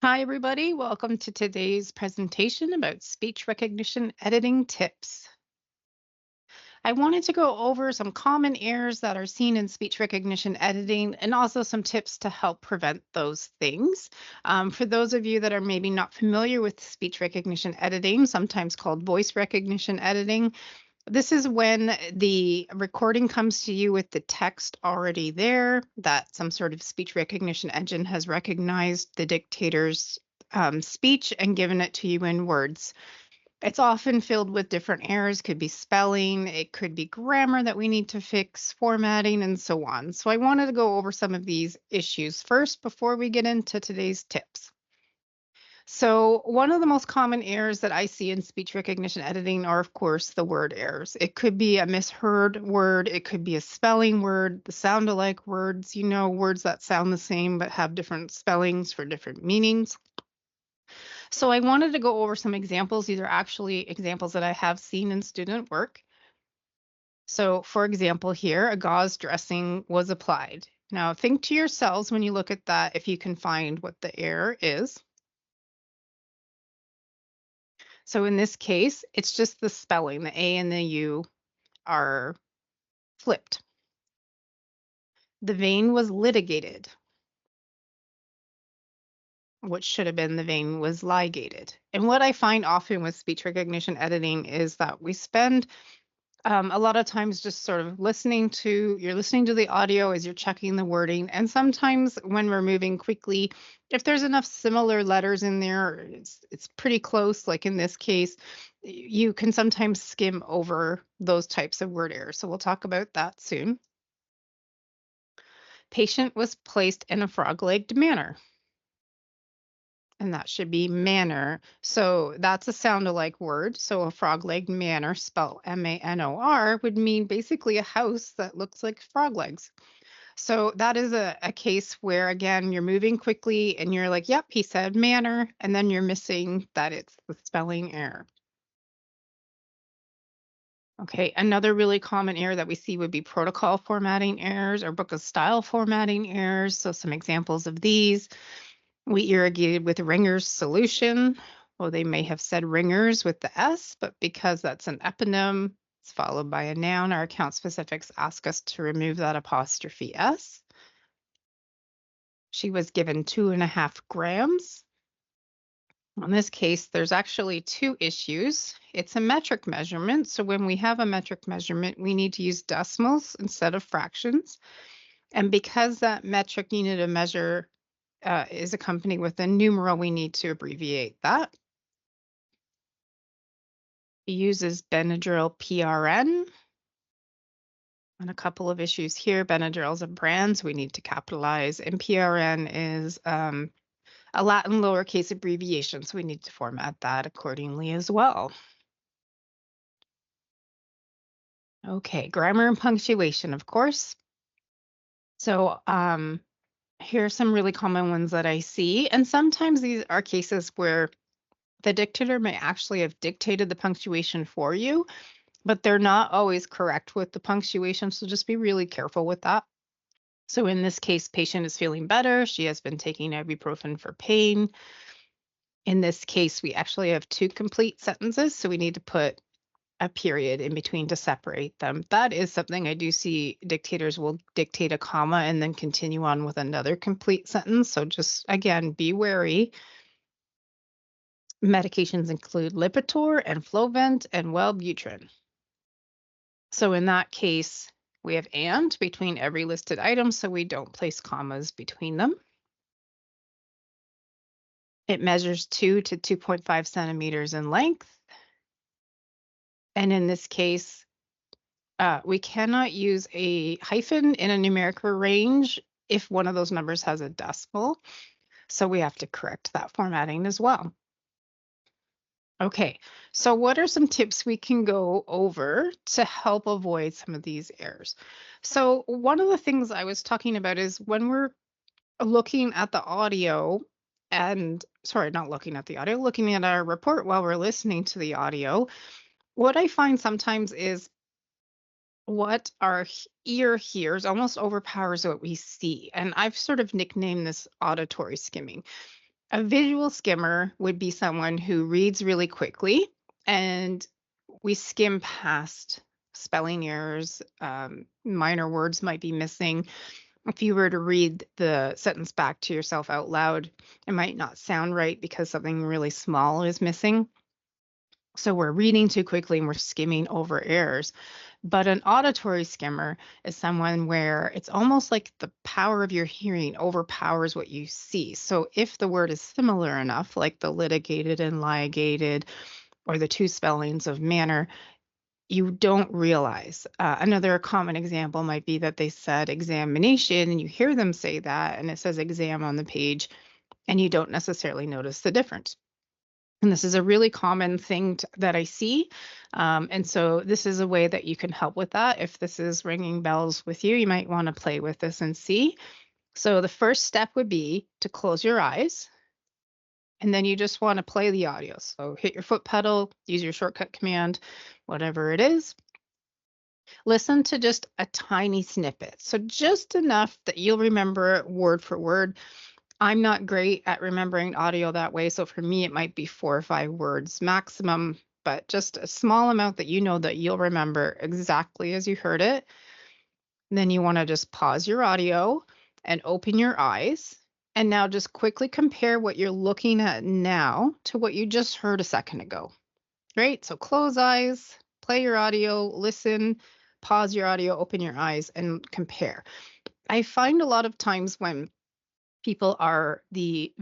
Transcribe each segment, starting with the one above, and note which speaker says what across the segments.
Speaker 1: Hi, everybody. Welcome to today's presentation about speech recognition editing tips. I wanted to go over some common errors that are seen in speech recognition editing and also some tips to help prevent those things. For those of you that are maybe not familiar with speech recognition editing, sometimes called voice recognition editing, this is when the recording comes to you with the text already there, that some sort of speech recognition engine has recognized the dictator's speech and given it to you in words. It's often filled with different errors, could be spelling, it could be grammar that we need to fix, formatting, and so on. So I wanted to go over some of these issues first before we get into today's tips. So, one of the most common errors that I see in speech recognition editing are, of course, the word errors. It could be a misheard word, it could be a spelling word, the sound alike words, words that sound the same but have different spellings for different meanings. So, I wanted to go over some examples. These are actually examples that I have seen in student work. So, for example, here, a gauze dressing was applied. Now, think to yourselves when you look at that if you can find what the error is. So in this case, it's just the spelling. The A and the U are flipped. The vein was litigated. What should have been the vein was ligated. And what I find often with speech recognition editing is that we spend a lot of times just sort of you're listening to the audio as you're checking the wording. And sometimes when we're moving quickly, if there's enough similar letters in there, it's pretty close, like in this case, you can sometimes skim over those types of word errors. So we'll talk about that soon. Patient was placed in a frog-legged manner. And that should be manor. So that's a sound-alike word. So a frog-legged manor, spelled manor, would mean basically a house that looks like frog legs. So that is a case where, again, you're moving quickly and you're like, yep, he said manor. And then you're missing that it's the spelling error. Okay, another really common error that we see would be protocol formatting errors or book of style formatting errors. So some examples of these. We irrigated with Ringer's solution. Well, they may have said ringers with the S, but because that's an eponym, it's followed by a noun. Our account specifics ask us to remove that apostrophe S. She was given 2.5 grams. In this case, there's actually two issues. It's a metric measurement. So when we have a metric measurement, we need to use decimals instead of fractions. And because that metric unit of measure is accompanied with a numeral, we need to abbreviate that. It uses Benadryl PRN. And a couple of issues here. Benadryl is a brand, so we need to capitalize. And PRN is a Latin lowercase abbreviation, so we need to format that accordingly as well. Okay, grammar and punctuation, of course. So here are some really common ones that I see. And sometimes these are cases where the dictator may actually have dictated the punctuation for you, but they're not always correct with the punctuation. So just be really careful with that. So in this case, patient is feeling better. She has been taking ibuprofen for pain. In this case, we actually have two complete sentences. So we need to put a period in between to separate them. That is something I do see dictators will dictate a comma and then continue on with another complete sentence. So just again, be wary. Medications include Lipitor and Flovent and Wellbutrin. So in that case, we have and between every listed item, so we don't place commas between them. It measures 2 to 2.5 centimeters in length. And in this case, we cannot use a hyphen in a numeric range if one of those numbers has a decimal. So we have to correct that formatting as well. Okay, so what are some tips we can go over to help avoid some of these errors? So one of the things I was talking about is when we're looking at the audio and sorry, not looking at the audio, looking at our report while we're listening to the audio, what I find sometimes is what our ear hears almost overpowers what we see. And I've sort of nicknamed this auditory skimming. A visual skimmer would be someone who reads really quickly and we skim past spelling errors. Minor words might be missing. If you were to read the sentence back to yourself out loud, it might not sound right because something really small is missing. So we're reading too quickly and we're skimming over errors. But an auditory skimmer is someone where it's almost like the power of your hearing overpowers what you see. So if the word is similar enough, like the litigated and ligated, or the two spellings of manner, you don't realize. Another common example might be that they said examination and you hear them say that and it says exam on the page and you don't necessarily notice the difference. And this is a really common thing that I see. And so this is a way that you can help with that. If this is ringing bells with you, you might want to play with this and see. So the first step would be to close your eyes and then you just want to play the audio. So hit your foot pedal, use your shortcut command, whatever it is. Listen to just a tiny snippet. So just enough that you'll remember it word for word. I'm not great at remembering audio that way. So for me, it might be 4 or 5 words maximum, but just a small amount that you know that you'll remember exactly as you heard it. Then you want to just pause your audio and open your eyes. And now just quickly compare what you're looking at now to what you just heard a second ago. Right? So close eyes, play your audio, listen, pause your audio, open your eyes, and compare. I find a lot of times when people are the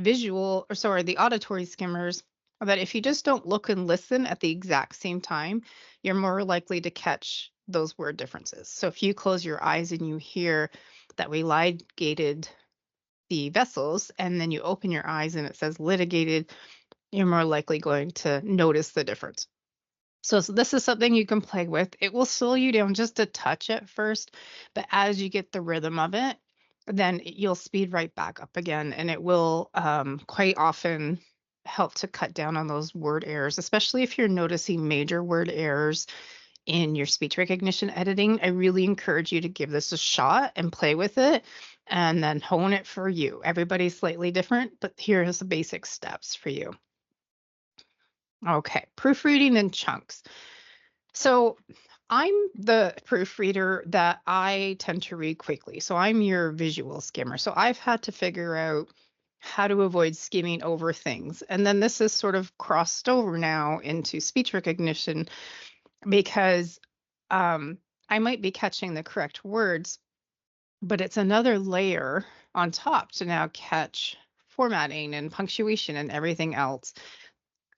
Speaker 1: auditory skimmers, that if you just don't look and listen at the exact same time, you're more likely to catch those word differences. So if you close your eyes and you hear that we ligated the vessels, and then you open your eyes and it says litigated, you're more likely going to notice the difference. So this is something you can play with. It will slow you down just a touch at first, but as you get the rhythm of it, then you'll speed right back up again, and it will quite often help to cut down on those word errors, especially if you're noticing major word errors in your speech recognition editing. I really encourage you to give this a shot and play with it and then hone it for you. Everybody's slightly different, but here's the basic steps for you. Okay, proofreading in chunks. So I'm the proofreader that I tend to read quickly. So I'm your visual skimmer. So I've had to figure out how to avoid skimming over things. And then this is sort of crossed over now into speech recognition because I might be catching the correct words, but it's another layer on top to now catch formatting and punctuation and everything else.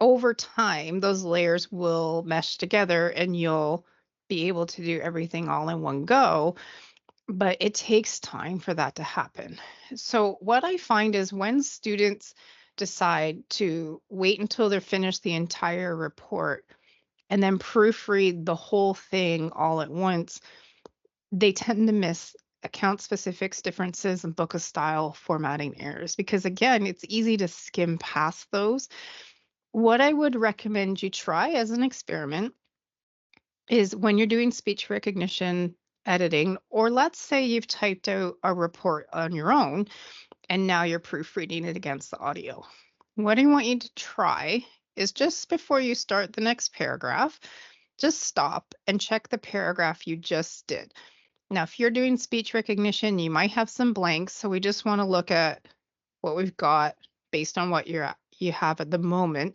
Speaker 1: Over time, those layers will mesh together and you'll be able to do everything all in one go, but it takes time for that to happen. So, what I find is when students decide to wait until they're finished the entire report and then proofread the whole thing all at once, they tend to miss account specifics differences and book of style formatting errors because, again, it's easy to skim past those. What I would recommend you try as an experiment is when you're doing speech recognition editing, or let's say you've typed out a report on your own and now you're proofreading it against the audio. What I want you to try is just before you start the next paragraph, just stop and check the paragraph you just did. Now, if you're doing speech recognition, you might have some blanks. So we just want to look at what we've got based on what you have at the moment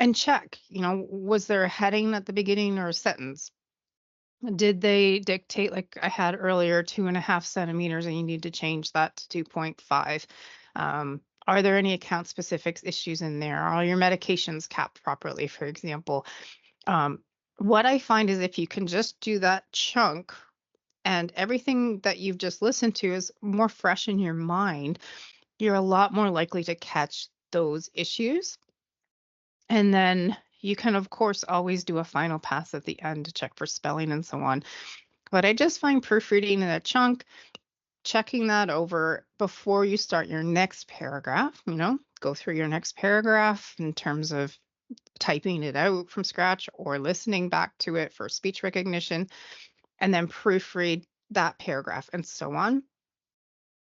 Speaker 1: and check, was there a heading at the beginning or a sentence? Did they dictate, like I had earlier, 2.5 centimeters and you need to change that to 2.5? Are there any account specifics issues in there? Are all your medications capped properly, for example? What I find is if you can just do that chunk and everything that you've just listened to is more fresh in your mind, you're a lot more likely to catch those issues. And then you can, of course, always do a final pass at the end to check for spelling and so on. But I just find proofreading in a chunk, checking that over before you start your next paragraph, go through your next paragraph in terms of typing it out from scratch or listening back to it for speech recognition, and then proofread that paragraph and so on.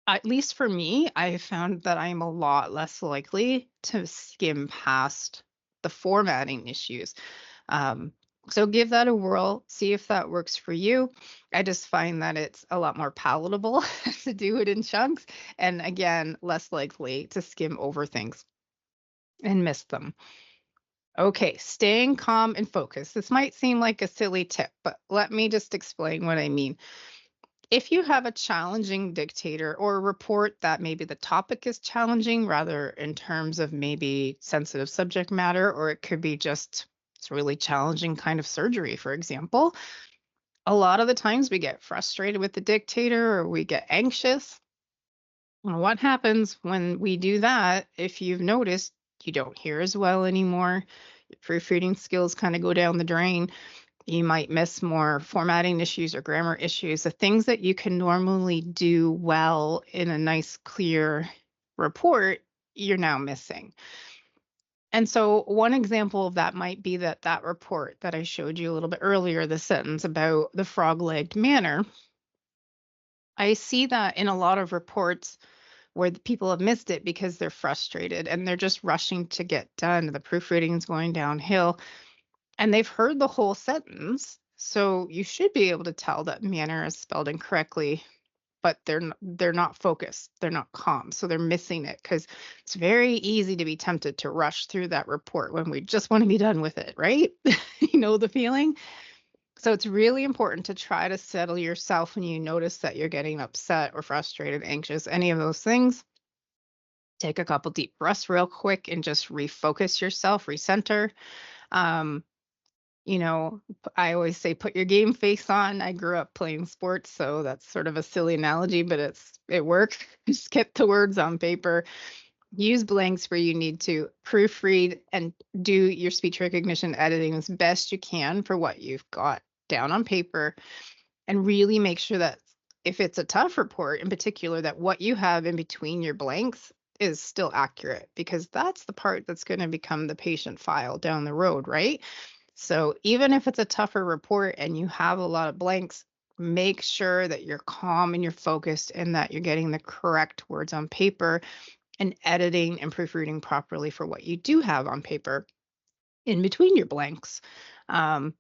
Speaker 1: At least for me, I found that I'm a lot less likely to skim past the formatting issues. Um, so give that a whirl, see if that works for you. I just find that it's a lot more palatable to do it in chunks, and again, less likely to skim over things and miss them. Okay, staying calm and focused. This might seem like a silly tip, but let me just explain what I mean. If you have a challenging dictator or a report that maybe the topic is challenging, rather in terms of maybe sensitive subject matter, or it could be just it's really challenging kind of surgery, for example, a lot of the times we get frustrated with the dictator or we get anxious. And what happens when we do that? If you've noticed, you don't hear as well anymore. Your proofreading skills kind of go down the drain. You might miss more formatting issues or grammar issues, the things that you can normally do well in a nice, clear report, you're now missing. And so, one example of that might be that report that I showed you a little bit earlier, the sentence about the frog legged manner. I see that in a lot of reports where the people have missed it because they're frustrated and they're just rushing to get done. The proofreading is going downhill and they've heard the whole sentence. So you should be able to tell that manner is spelled incorrectly, but they're not focused. They're not calm. So they're missing it because it's very easy to be tempted to rush through that report when we just want to be done with it, right? You know the feeling. So it's really important to try to settle yourself when you notice that you're getting upset or frustrated, anxious, any of those things. Take a couple deep breaths real quick and just refocus yourself, recenter. Um, I always say put your game face on. I grew up playing sports, so that's sort of a silly analogy, but it works. Just get the words on paper. Use blanks where you need to. Proofread and do your speech recognition editing as best you can for what you've got down on paper, and really make sure that if it's a tough report in particular, that what you have in between your blanks is still accurate, because that's the part that's going to become the patient file down the road, right? So even if it's a tougher report and you have a lot of blanks, make sure that you're calm and you're focused and that you're getting the correct words on paper and editing and proofreading properly for what you do have on paper in between your blanks. Um,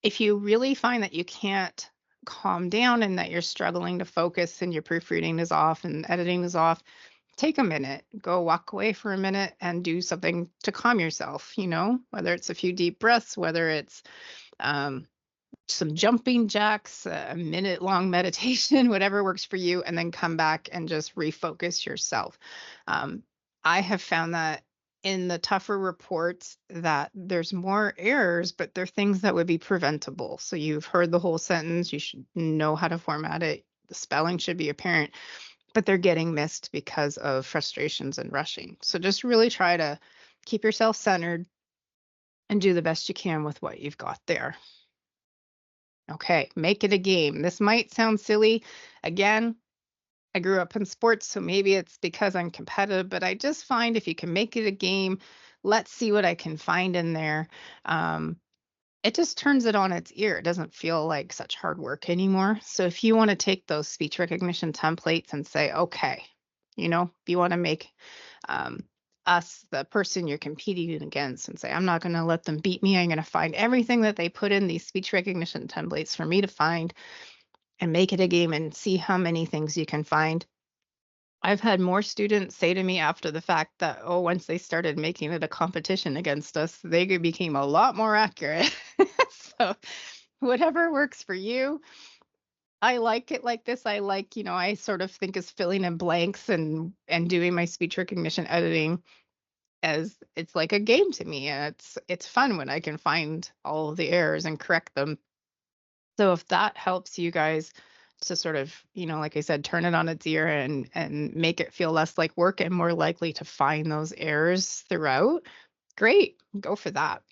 Speaker 1: if you really find that you can't calm down and that you're struggling to focus and your proofreading is off and editing is off, take a minute, go walk away for a minute and do something to calm yourself, whether it's a few deep breaths, whether it's um, some jumping jacks, a minute long meditation, whatever works for you, and then come back and just refocus yourself. Um, I have found that in the tougher reports that there's more errors, but they're things that would be preventable. So you've heard the whole sentence, you should know how to format it. The spelling should be apparent, but they're getting missed because of frustrations and rushing. So just really try to keep yourself centered and do the best you can with what you've got there. Okay, make it a game. This might sound silly. Again, I grew up in sports, so maybe it's because I'm competitive, but I just find if you can make it a game, let's see what I can find in there. Um, it just turns it on its ear. It doesn't feel like such hard work anymore. So if you want to take those speech recognition templates and say, okay, if you want to make um, us the person you're competing against and say, I'm not going to let them beat me. I'm going to find everything that they put in these speech recognition templates for me to find and make it a game and see how many things you can find. I've had more students say to me after the fact that, oh, once they started making it a competition against us, they became a lot more accurate. So, whatever works for you. I like it like this. I like, I sort of think as filling in blanks and doing my speech recognition editing as it's like a game to me. And it's fun when I can find all of the errors and correct them. So if that helps you guys to sort of, like I said, turn it on its ear and make it feel less like work and more likely to find those errors throughout, great, go for that.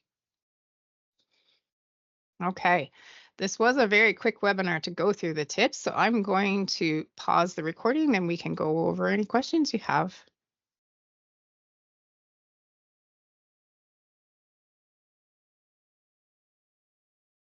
Speaker 1: Okay. This was a very quick webinar to go through the tips, so I'm going to pause the recording and we can go over any questions you have.